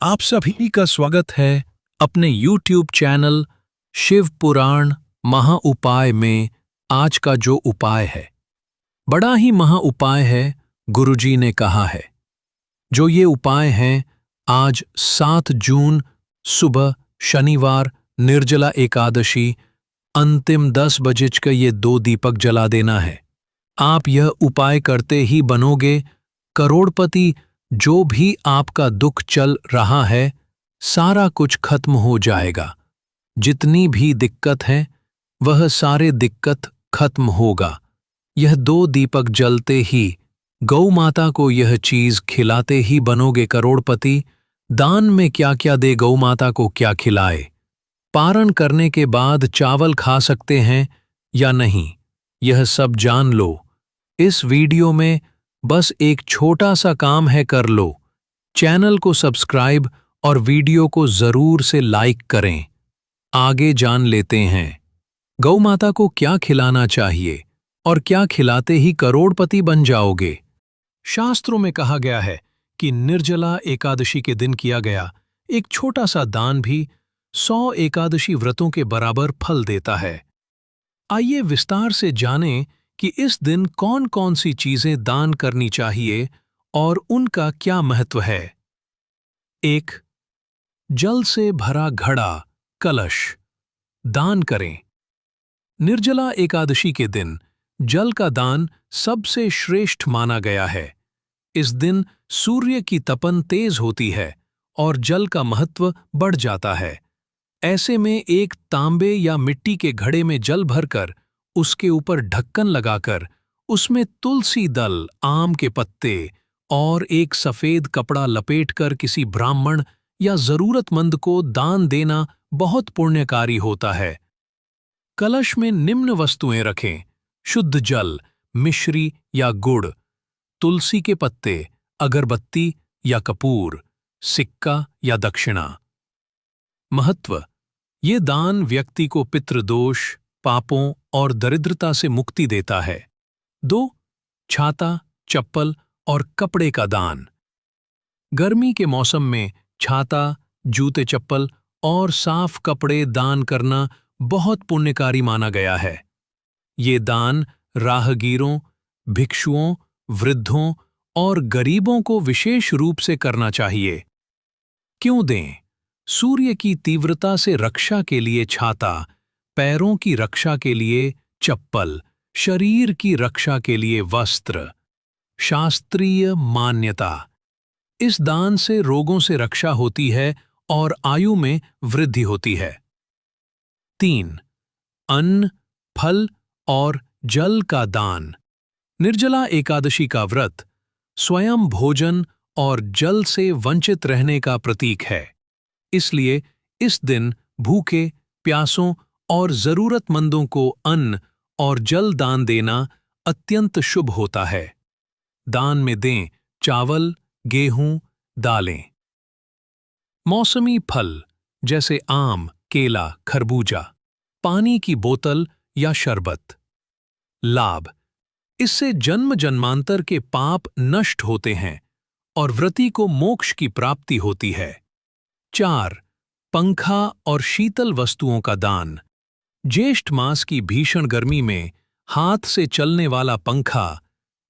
आप सभी का स्वागत है अपने YouTube चैनल शिव पुराण महा उपाय में। आज का जो उपाय है बड़ा ही महा उपाय है, गुरुजी ने कहा है। जो ये उपाय हैं, आज 7 जून सुबह शनिवार निर्जला एकादशी अंतिम 10 बजे का ये 2 दीपक जला देना है। आप यह उपाय करते ही बनोगे करोड़पति। जो भी आपका दुख चल रहा है सारा कुछ खत्म हो जाएगा। जितनी भी दिक्कत है वह सारे दिक्कत खत्म होगा। यह 2 दीपक जलते ही गौ माता को यह चीज खिलाते ही बनोगे करोड़पति। दान में क्या क्या दे, गौ माता को क्या खिलाए, पारण करने के बाद चावल खा सकते हैं या नहीं, यह सब जान लो। इस वीडियो में बस एक छोटा सा काम है, कर लो। चैनल को सब्सक्राइब और वीडियो को जरूर से लाइक करें। आगे जान लेते हैं गौ माता को क्या खिलाना चाहिए और क्या खिलाते ही करोड़पति बन जाओगे। शास्त्रों में कहा गया है कि निर्जला एकादशी के दिन किया गया एक छोटा सा दान भी 100 एकादशी व्रतों के बराबर फल देता है। आइए विस्तार से जानें कि इस दिन कौन कौन सी चीजें दान करनी चाहिए और उनका क्या महत्व है। 1. जल से भरा घड़ा कलश दान करें। निर्जला एकादशी के दिन जल का दान सबसे श्रेष्ठ माना गया है। इस दिन सूर्य की तपन तेज होती है और जल का महत्व बढ़ जाता है। ऐसे में एक तांबे या मिट्टी के घड़े में जल भरकर उसके ऊपर ढक्कन लगाकर उसमें तुलसी दल, आम के पत्ते और एक सफेद कपड़ा लपेटकर किसी ब्राह्मण या जरूरतमंद को दान देना बहुत पुण्यकारी होता है। कलश में निम्न वस्तुएं रखें: शुद्ध जल, मिश्री या गुड़, तुलसी के पत्ते, अगरबत्ती या कपूर, सिक्का या दक्षिणा। महत्व: ये दान व्यक्ति को पितृदोष, पापों और दरिद्रता से मुक्ति देता है। 2. छाता, चप्पल और कपड़े का दान। गर्मी के मौसम में छाता, जूते, चप्पल और साफ कपड़े दान करना बहुत पुण्यकारी माना गया है। ये दान राहगीरों, भिक्षुओं, वृद्धों और गरीबों को विशेष रूप से करना चाहिए। क्यों दें? सूर्य की तीव्रता से रक्षा के लिए छाता, पैरों की रक्षा के लिए चप्पल, शरीर की रक्षा के लिए वस्त्र। शास्त्रीय मान्यता: इस दान से रोगों से रक्षा होती है और आयु में वृद्धि होती है। 3. अन्न, फल और जल का दान। निर्जला एकादशी का व्रत स्वयं भोजन और जल से वंचित रहने का प्रतीक है। इसलिए इस दिन भूखे, प्यासों और जरूरतमंदों को अन्न और जल दान देना अत्यंत शुभ होता है। दान में दें चावल, गेहूं, दालें। मौसमी फल जैसे आम, केला, खरबूजा, पानी की बोतल या शरबत। लाभ: इससे जन्म जन्मांतर के पाप नष्ट होते हैं और व्रती को मोक्ष की प्राप्ति होती है। 4. पंखा और शीतल वस्तुओं का दान। ज्येष्ठ मास की भीषण गर्मी में हाथ से चलने वाला पंखा,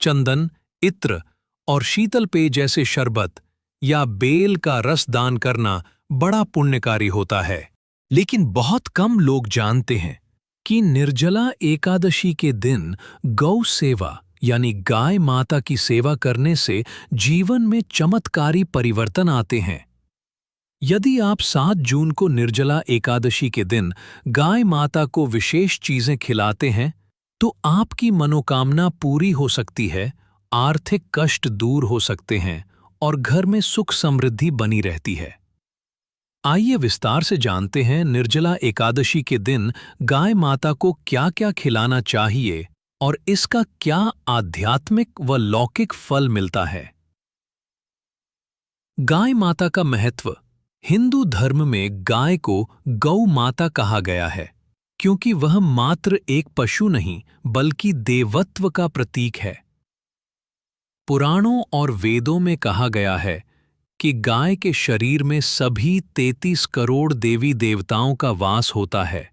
चंदन, इत्र और शीतल पेय जैसे शरबत या बेल का रस दान करना बड़ा पुण्यकारी होता है। लेकिन बहुत कम लोग जानते हैं कि निर्जला एकादशी के दिन गौ सेवा यानी गाय माता की सेवा करने से जीवन में चमत्कारी परिवर्तन आते हैं। यदि आप 7 जून को निर्जला एकादशी के दिन गाय माता को विशेष चीजें खिलाते हैं तो आपकी मनोकामना पूरी हो सकती है, आर्थिक कष्ट दूर हो सकते हैं और घर में सुख समृद्धि बनी रहती है। आइए विस्तार से जानते हैं निर्जला एकादशी के दिन गाय माता को क्या-क्या खिलाना चाहिए और इसका क्या आध्यात्मिक व लौकिक फल मिलता है। गाय माता का महत्व: हिंदू धर्म में गाय को गौ माता कहा गया है क्योंकि वह मात्र एक पशु नहीं बल्कि देवत्व का प्रतीक है। पुराणों और वेदों में कहा गया है कि गाय के शरीर में सभी 33 करोड़ देवी देवताओं का वास होता है।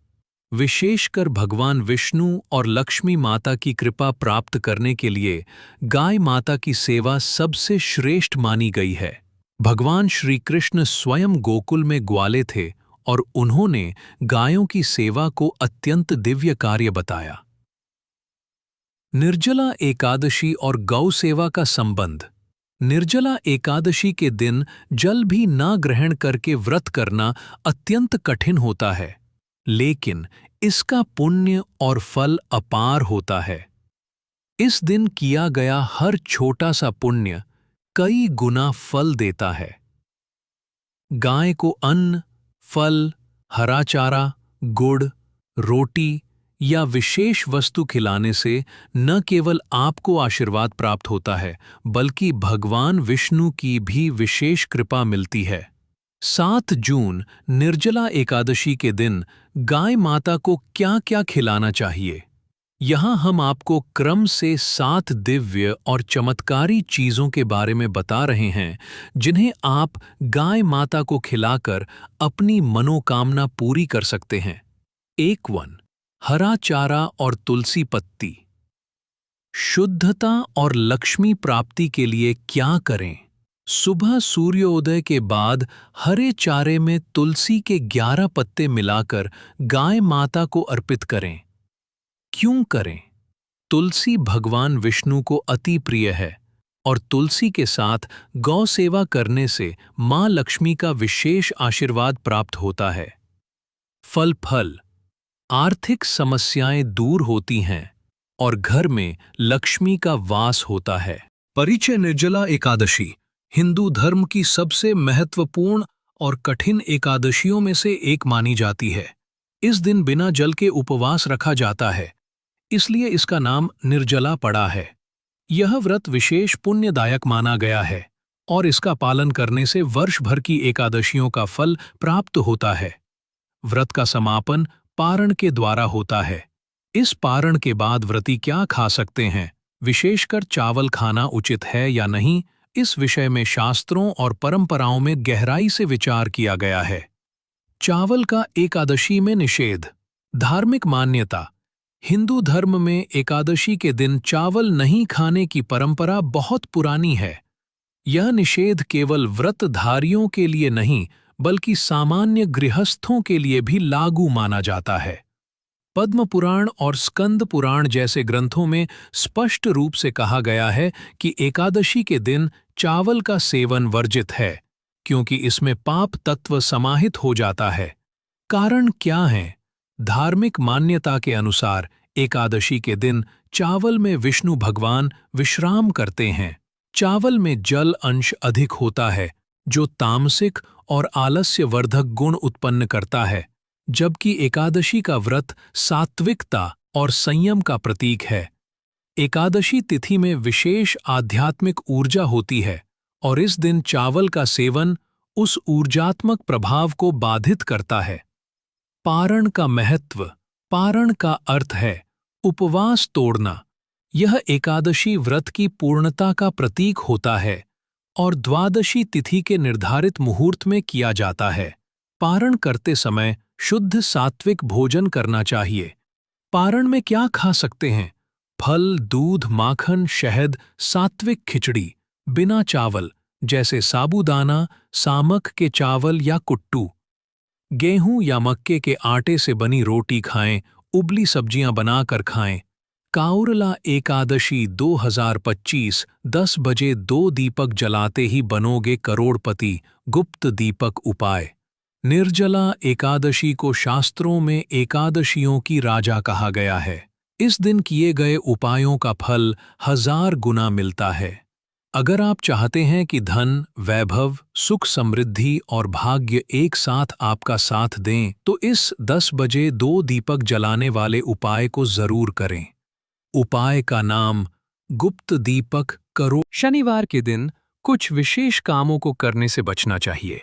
विशेषकर भगवान विष्णु और लक्ष्मी माता की कृपा प्राप्त करने के लिए गाय माता की सेवा सबसे श्रेष्ठ मानी गई है। भगवान श्री कृष्ण स्वयं गोकुल में ग्वाले थे और उन्होंने गायों की सेवा को अत्यंत दिव्य कार्य बताया। निर्जला एकादशी और गौ सेवा का संबंध। निर्जला एकादशी के दिन जल भी न ग्रहण करके व्रत करना अत्यंत कठिन होता है, लेकिन इसका पुण्य और फल अपार होता है। इस दिन किया गया हर छोटा सा पुण्य कई गुना फल देता है। गाय को अन्न, फल, हरा चारा, गुड़, रोटी या विशेष वस्तु खिलाने से न केवल आपको आशीर्वाद प्राप्त होता है, बल्कि भगवान विष्णु की भी विशेष कृपा मिलती है। 7 जून निर्जला एकादशी के दिन गाय माता को क्या क्या खिलाना चाहिए? यहाँ हम आपको क्रम से 7 दिव्य और चमत्कारी चीजों के बारे में बता रहे हैं, जिन्हें आप गाय माता को खिलाकर अपनी मनोकामना पूरी कर सकते हैं। 1 हरा चारा और तुलसी पत्ती। शुद्धता और लक्ष्मी प्राप्ति के लिए क्या करें? सुबह सूर्योदय के बाद हरे चारे में तुलसी के 11 पत्ते मिलाकर गाय माता को अर्पित करें। क्यों करें? तुलसी भगवान विष्णु को अति प्रिय है और तुलसी के साथ गौ सेवा करने से मां लक्ष्मी का विशेष आशीर्वाद प्राप्त होता है। फल आर्थिक समस्याएं दूर होती हैं और घर में लक्ष्मी का वास होता है। परिचय। निर्जला एकादशी हिंदू धर्म की सबसे महत्वपूर्ण और कठिन एकादशियों में से एक मानी जाती है। इस दिन बिना जल के उपवास रखा जाता है, इसलिए इसका नाम निर्जला पड़ा है। यह व्रत विशेष पुण्यदायक माना गया है और इसका पालन करने से वर्ष भर की एकादशियों का फल प्राप्त होता है। व्रत का समापन पारण के द्वारा होता है। इस पारण के बाद व्रती क्या खा सकते हैं, विशेषकर चावल खाना उचित है या नहीं, इस विषय में शास्त्रों और परंपराओं में गहराई से विचार किया गया है। चावल का एकादशी में निषेध। धार्मिक मान्यता। हिंदू धर्म में एकादशी के दिन चावल नहीं खाने की परंपरा बहुत पुरानी है। यह निषेध केवल व्रतधारियों के लिए नहीं, बल्कि सामान्य गृहस्थों के लिए भी लागू माना जाता है। पद्म पुराण और स्कंद पुराण जैसे ग्रंथों में स्पष्ट रूप से कहा गया है कि एकादशी के दिन चावल का सेवन वर्जित है, क्योंकि इसमें पाप तत्व समाहित हो जाता है। कारण क्या है? धार्मिक मान्यता के अनुसार एकादशी के दिन चावल में विष्णु भगवान विश्राम करते हैं। चावल में जल अंश अधिक होता है, जो तामसिक और आलस्यवर्धक गुण उत्पन्न करता है, जबकि एकादशी का व्रत सात्विकता और संयम का प्रतीक है। एकादशी तिथि में विशेष आध्यात्मिक ऊर्जा होती है और इस दिन चावल का सेवन उस ऊर्जात्मक प्रभाव को बाधित करता है। पारण का महत्व। पारण का अर्थ है उपवास तोड़ना। यह एकादशी व्रत की पूर्णता का प्रतीक होता है और द्वादशी तिथि के निर्धारित मुहूर्त में किया जाता है। पारण करते समय शुद्ध सात्विक भोजन करना चाहिए। पारण में क्या खा सकते हैं? फल, दूध, माखन, शहद, सात्विक खिचड़ी, बिना चावल जैसे साबूदाना, सामक के चावल या कुट्टू। गेहूं या मक्के के आटे से बनी रोटी खाएं, उबली सब्जियां बनाकर खाएं। काउरला एकादशी 2025 10 बजे 2 दीपक जलाते ही बनोगे करोड़पति। गुप्त दीपक उपाय। निर्जला एकादशी को शास्त्रों में एकादशियों की राजा कहा गया है। इस दिन किए गए उपायों का फल 1000 गुना मिलता है। अगर आप चाहते हैं कि धन, वैभव, सुख, समृद्धि और भाग्य एक साथ आपका साथ दें, तो इस 10 बजे 2 दीपक जलाने वाले उपाय को जरूर करें। उपाय का नाम गुप्त दीपक करो। शनिवार के दिन कुछ विशेष कामों को करने से बचना चाहिए,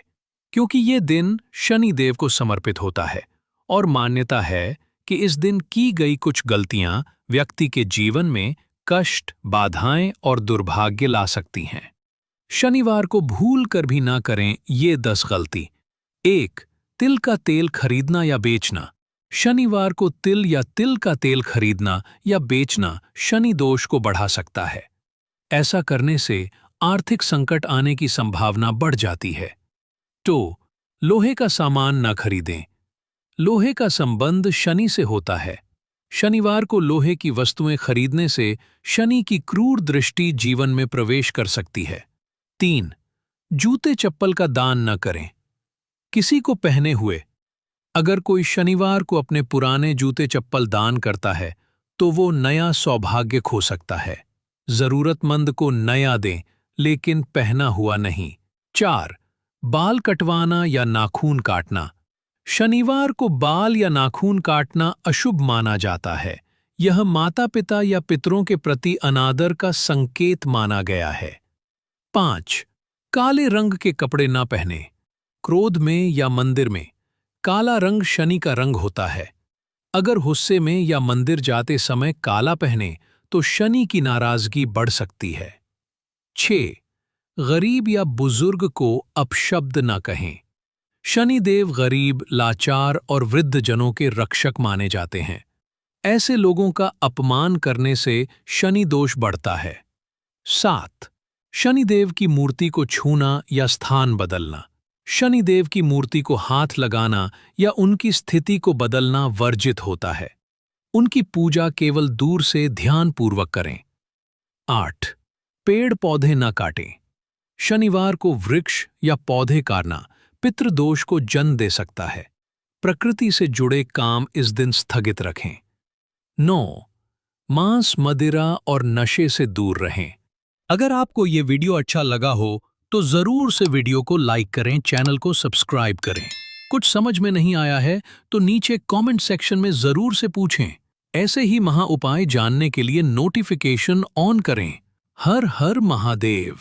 क्योंकि ये दिन शनिदेव को समर्पित होता है और मान्यता है कि इस दिन की गई कुछ गलतियां व्यक्ति के जीवन में कष्ट, बाधाएं और दुर्भाग्य ला सकती हैं। शनिवार को भूल कर भी ना करें ये 10 गलती। 1. तिल का तेल खरीदना या बेचना। शनिवार को तिल या तिल का तेल खरीदना या बेचना शनि दोष को बढ़ा सकता है। ऐसा करने से आर्थिक संकट आने की संभावना बढ़ जाती है। 2. लोहे का सामान न खरीदें। लोहे का संबंध शनि से होता है। शनिवार को लोहे की वस्तुएं खरीदने से शनि की क्रूर दृष्टि जीवन में प्रवेश कर सकती है। 3. जूते चप्पल का दान न करें। किसी को पहने हुए अगर कोई शनिवार को अपने पुराने जूते चप्पल दान करता है तो वो नया सौभाग्य खो सकता है। जरूरतमंद को नया दें, लेकिन पहना हुआ नहीं। 4. बाल कटवाना या नाखून काटना। शनिवार को बाल या नाखून काटना अशुभ माना जाता है। यह माता पिता या पितरों के प्रति अनादर का संकेत माना गया है। 5. काले रंग के कपड़े न पहने। क्रोध में या मंदिर में काला रंग शनि का रंग होता है। अगर गुस्से में या मंदिर जाते समय काला पहने तो शनि की नाराजगी बढ़ सकती है। 6. गरीब या बुजुर्ग को अपशब्द न कहें। शनिदेव गरीब, लाचार और वृद्धजनों के रक्षक माने जाते हैं। ऐसे लोगों का अपमान करने से शनि दोष बढ़ता है। 7. शनिदेव की मूर्ति को छूना या स्थान बदलना। शनिदेव की मूर्ति को हाथ लगाना या उनकी स्थिति को बदलना वर्जित होता है। उनकी पूजा केवल दूर से ध्यानपूर्वक करें। 8. पेड़ पौधे न काटें। शनिवार को वृक्ष या पौधे काटना पितृदोष को जन्म दे सकता है। प्रकृति से जुड़े काम इस दिन स्थगित रखें। 9. मांस, मदिरा और नशे से दूर रहें। अगर आपको ये वीडियो अच्छा लगा हो तो जरूर से वीडियो को लाइक करें, चैनल को सब्सक्राइब करें। कुछ समझ में नहीं आया है तो नीचे कमेंट सेक्शन में जरूर से पूछें। ऐसे ही महा उपाय जानने के लिए नोटिफिकेशन ऑन करें। हर हर महादेव।